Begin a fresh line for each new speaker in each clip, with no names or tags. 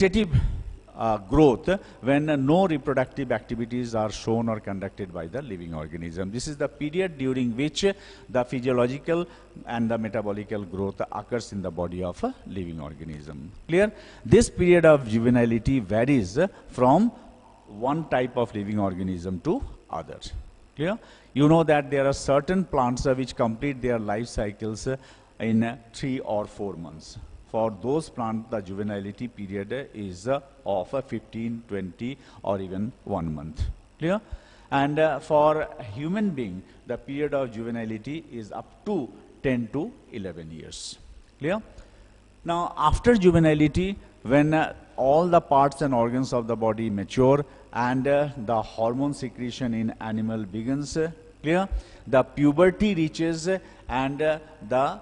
vegetative growth when no reproductive activities are shown or conducted by the living organism. This is the period during which the physiological and the metabolical growth occurs in the body of a living organism. Clear? This period of juvenility varies from one type of living organism to other. Clear? You know that there are certain plants which complete their life cycles in 3 or 4 months. For those plants, the juvenility period is of 15, 20 or even 1 month. Clear? And for a human being, the period of juvenility is up to 10 to 11 years. Clear? Now, after juvenility, when all the parts and organs of the body mature and the hormone secretion in animal begins, clear? The puberty reaches and the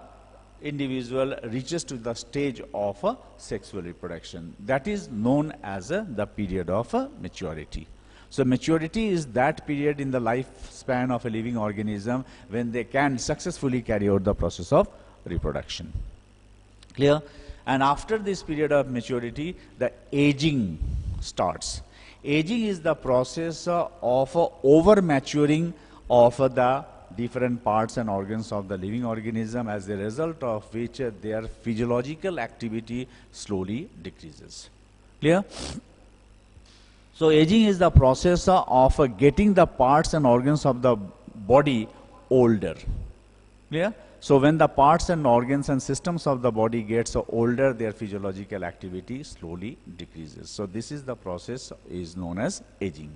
individual reaches to the stage of sexual reproduction. That is known as the period of maturity. So maturity is that period in the lifespan of a living organism when they can successfully carry out the process of reproduction. Clear? And after this period of maturity, the aging starts. Aging is the process of over maturing of the different parts and organs of the living organism, as a result of which their physiological activity slowly decreases. Clear? So aging is the process of getting the parts and organs of the body older. Clear? So when the parts and organs and systems of the body gets older, their physiological activity slowly decreases. So this is the process is known as aging.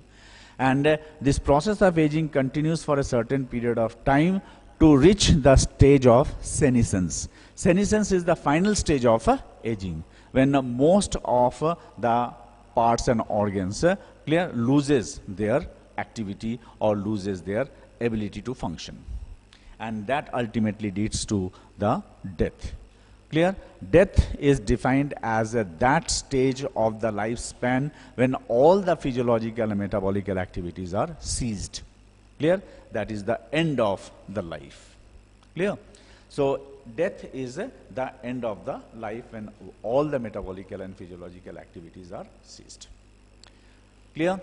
And this process of aging continues for a certain period of time to reach the stage of senescence. Senescence is the final stage of aging, when most of the parts and organs loses their activity or loses their ability to function. And that ultimately leads to the death. Clear? Death is defined as that stage of the lifespan when all the physiological and metabolical activities are ceased. Clear? That is the end of the life. Clear? So death is the end of the life when all the metabolical and physiological activities are ceased. Clear?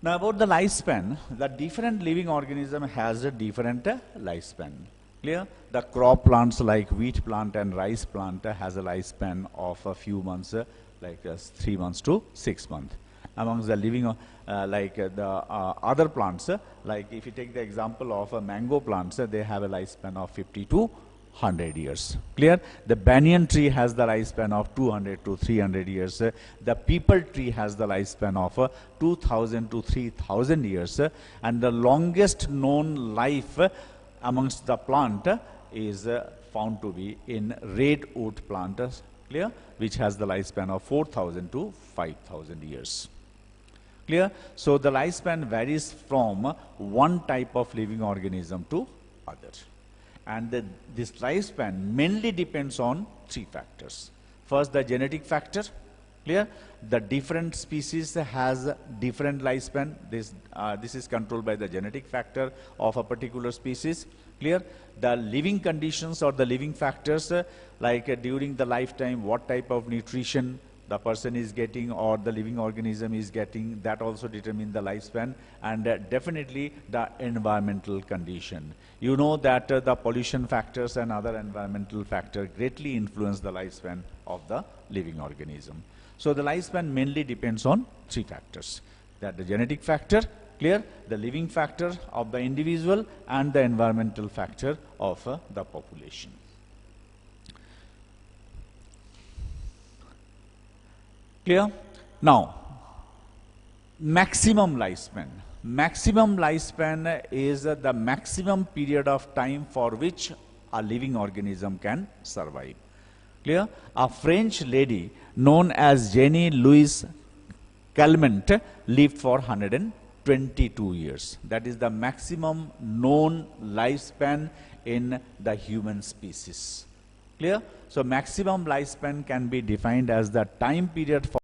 Now about the lifespan, the different living organism has a different lifespan. Clear? The crop plants like wheat plant and rice plant has a lifespan of a few months, like 3 months to 6 months. Amongst the living, other plants, like if you take the example of mango plants, they have a lifespan of 50 to 100 years. Clear? The banyan tree has the lifespan of 200 to 300 years. The peepal tree has the lifespan of 2000 to 3000 years. And the longest known life amongst the plant is found to be in redwood plant, clear, which has the lifespan of 4000 to 5000 years. Clear? So the lifespan varies from one type of living organism to other. And this lifespan mainly depends on 3 factors. First, the genetic factor. Clear? The different species has different lifespan. This is controlled by the genetic factor of a particular species. Clear? The living conditions or the living factors, like during the lifetime, what type of nutrition the person is getting or the living organism is getting, that also determine the lifespan. And definitely the environmental condition. You know that the pollution factors and other environmental factors greatly influence the lifespan of the living organism. So the lifespan mainly depends on 3 factors. That the genetic factor, clear, the living factor of the individual, and the environmental factor of the population. Clear? Now, maximum lifespan. Maximum lifespan is the maximum period of time for which a living organism can survive. Clear? A French lady known as Jenny Louise Calment lived for 122 years. That is the maximum known lifespan in the human species. Clear? So maximum lifespan can be defined as the time period for